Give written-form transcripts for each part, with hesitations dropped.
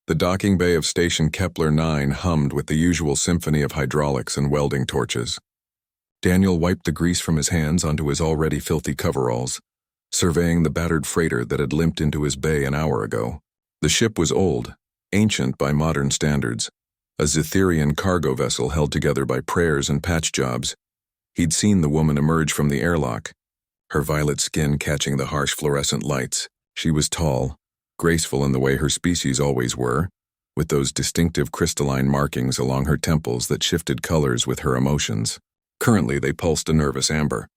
The docking bay of Station Kepler 9 hummed with the usual symphony of hydraulics and welding torches. Daniel wiped the grease from his hands onto his already filthy coveralls, surveying the battered freighter that had limped into his bay an hour ago. The ship was old, ancient by modern standards, a Zetherian cargo vessel held together by prayers and patch jobs. He'd seen the woman emerge from the airlock, her violet skin catching the harsh fluorescent lights. She was tall, graceful in the way her species always were, with those distinctive crystalline markings along her temples that shifted colors with her emotions. Currently, they pulsed a nervous amber.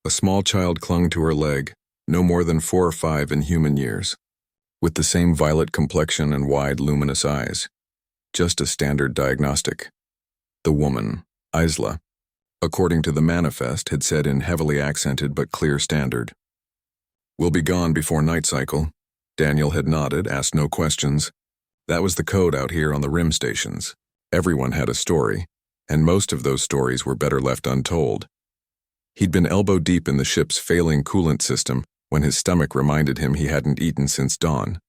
A small child clung to her leg, no more than 4 or 5 in human years, with the same violet complexion and wide, luminous eyes. Just a standard diagnostic. The woman, Isla, according to the manifest, had said in heavily accented but clear standard. "We'll be gone before night cycle." Daniel had nodded, asked no questions. That was the code out here on the rim stations. Everyone had a story, and most of those stories were better left untold. He'd been elbow deep in the ship's failing coolant system when his stomach reminded him he hadn't eaten since dawn.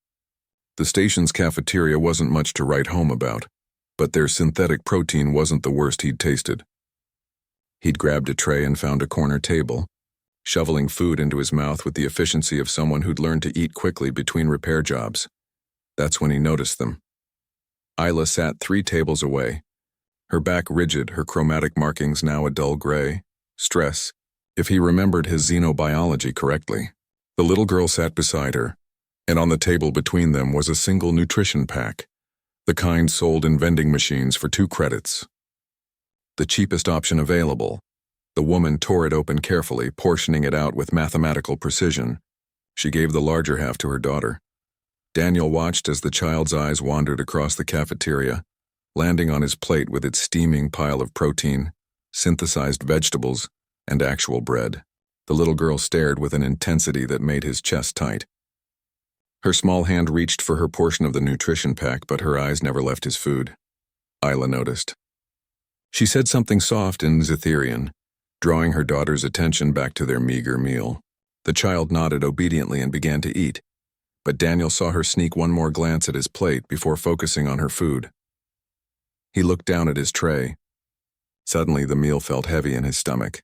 The station's cafeteria wasn't much to write home about, but their synthetic protein wasn't the worst he'd tasted. He'd grabbed a tray and found a corner table, shoveling food into his mouth with the efficiency of someone who'd learned to eat quickly between repair jobs. That's when he noticed them. Isla sat 3 tables away, her back rigid, her chromatic markings now a dull gray. Stress, if he remembered his xenobiology correctly. The little girl sat beside her, and on the table between them was a single nutrition pack, the kind sold in vending machines for 2 credits. The cheapest option available. The woman tore it open carefully, portioning it out with mathematical precision. She gave the larger half to her daughter. Daniel watched as the child's eyes wandered across the cafeteria, landing on his plate with its steaming pile of protein, synthesized vegetables, and actual bread. The little girl stared with an intensity that made his chest tight. Her small hand reached for her portion of the nutrition pack, but her eyes never left his food. Isla noticed. She said something soft in Zetherian, drawing her daughter's attention back to their meager meal. The child nodded obediently and began to eat, but Daniel saw her sneak one more glance at his plate before focusing on her food. He looked down at his tray. Suddenly, the meal felt heavy in his stomach.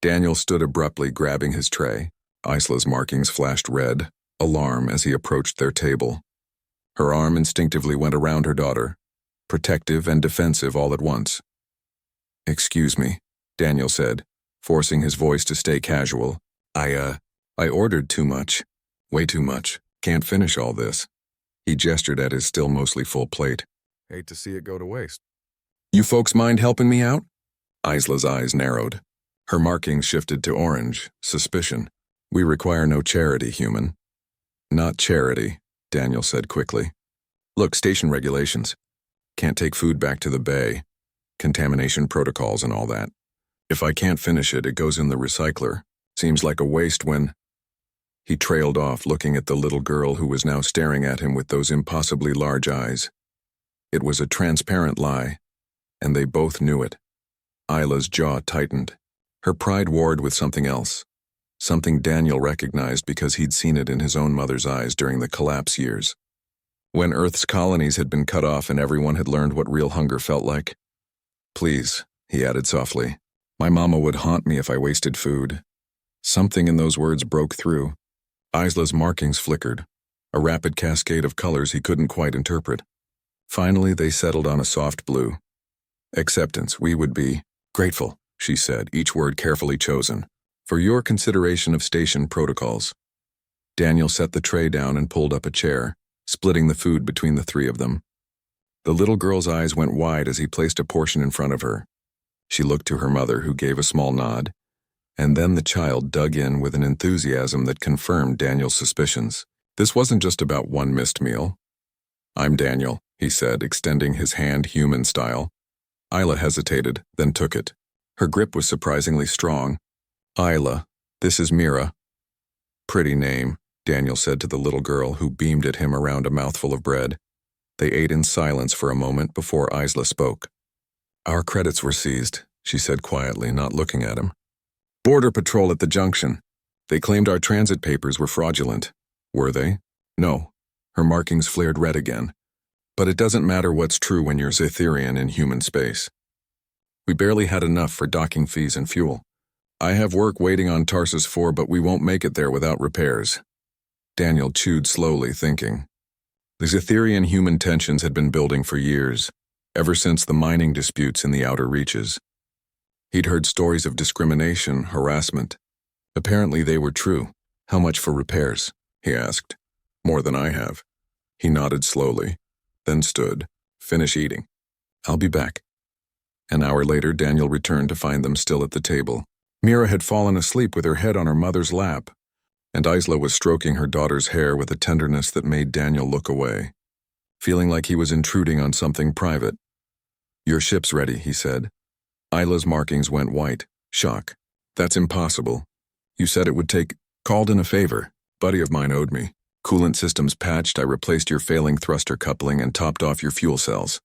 Daniel stood abruptly, grabbing his tray. Isla's markings flashed red, alarm, as he approached their table. Her arm instinctively went around her daughter, protective and defensive all at once. "Excuse me," Daniel said, forcing his voice to stay casual. I ordered too much. Way too much. Can't finish all this." He gestured at his still mostly full plate. "Hate to see it go to waste." "You folks mind helping me out?" Isla's eyes narrowed. Her markings shifted to orange, suspicion. "We require no charity, human." "Not charity," Daniel said quickly. "Look, station regulations. Can't take food back to the bay. Contamination protocols and all that. If I can't finish it, it goes in the recycler. Seems like a waste when—" He trailed off, looking at the little girl who was now staring at him with those impossibly large eyes. It was a transparent lie, and they both knew it. Isla's jaw tightened. Her pride warred with something else, something Daniel recognized because he'd seen it in his own mother's eyes during the collapse years. When Earth's colonies had been cut off and everyone had learned what real hunger felt like. "Please," he added softly, "my mama would haunt me if I wasted food." Something in those words broke through. Isla's markings flickered, a rapid cascade of colors he couldn't quite interpret. Finally, they settled on a soft blue. "Acceptance, we would be grateful," she said, each word carefully chosen, "for your consideration of station protocols." Daniel set the tray down and pulled up a chair, splitting the food between the 3 of them. The little girl's eyes went wide as he placed a portion in front of her. She looked to her mother, who gave a small nod, and then the child dug in with an enthusiasm that confirmed Daniel's suspicions. This wasn't just about one missed meal. "I'm Daniel," he said, extending his hand human style. Isla hesitated, then took it. Her grip was surprisingly strong. "Isla, this is Mira." "Pretty name," Daniel said to the little girl, who beamed at him around a mouthful of bread. They ate in silence for a moment before Isla spoke. "Our credits were seized," she said quietly, not looking at him. "Border Patrol at the junction. They claimed our transit papers were fraudulent." "Were they?" "No." Her markings flared red again. But it doesn't matter what's true when you're Zetherian in human space. We barely had enough for docking fees and fuel. I have work waiting on Tarsus 4, but we won't make it there without repairs. Daniel chewed slowly, thinking. The Zetherian-human tensions had been building for years, ever since the mining disputes in the outer reaches. He'd heard stories of discrimination, harassment. Apparently they were true. How much for repairs? He asked. More than I have. He nodded slowly, then stood. Finish eating. I'll be back. An hour later, Daniel returned to find them still at the table. Mira had fallen asleep with her head on her mother's lap, and Isla was stroking her daughter's hair with a tenderness that made Daniel look away, feeling like he was intruding on something private. Your ship's ready, he said. Isla's markings went white. Shock. That's impossible. You said it would take. Called in a favor. Buddy of mine owed me. Coolant systems patched, I replaced your failing thruster coupling and topped off your fuel cells.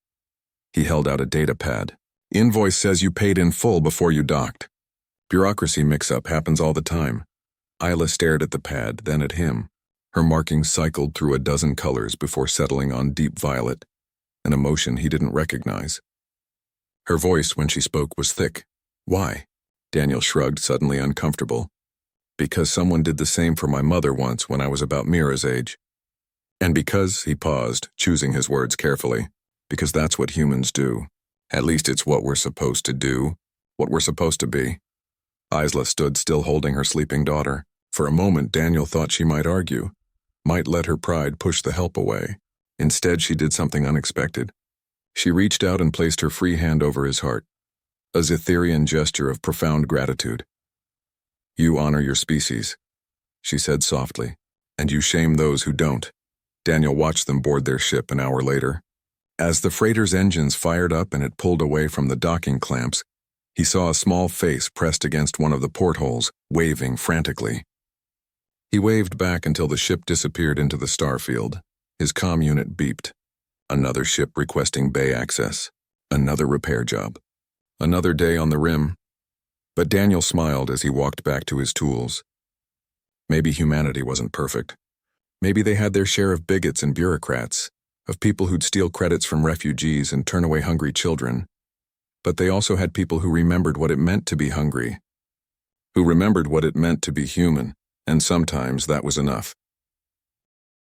He held out a data pad. Invoice says you paid in full before you docked. Bureaucracy mix-up happens all the time. Isla stared at the pad, then at him. Her markings cycled through a dozen colors before settling on deep violet, an emotion he didn't recognize. Her voice, when she spoke, was thick. Why? Daniel shrugged, suddenly uncomfortable. Because someone did the same for my mother once when I was about Mira's age. And because, he paused, choosing his words carefully, because that's what humans do. At least it's what we're supposed to do, what we're supposed to be. Isla stood still holding her sleeping daughter. For a moment, Daniel thought she might argue, might let her pride push the help away. Instead, she did something unexpected. She reached out and placed her free hand over his heart, a Zetherian gesture of profound gratitude. You honor your species, she said softly, and you shame those who don't. Daniel watched them board their ship an hour later. As the freighter's engines fired up and it pulled away from the docking clamps, he saw a small face pressed against one of the portholes, waving frantically. He waved back until the ship disappeared into the starfield. His comm unit beeped. Another ship requesting bay access. Another repair job. Another day on the rim. But Daniel smiled as he walked back to his tools. Maybe humanity wasn't perfect. Maybe they had their share of bigots and bureaucrats, of people who'd steal credits from refugees and turn away hungry children. But they also had people who remembered what it meant to be hungry, who remembered what it meant to be human, and sometimes that was enough.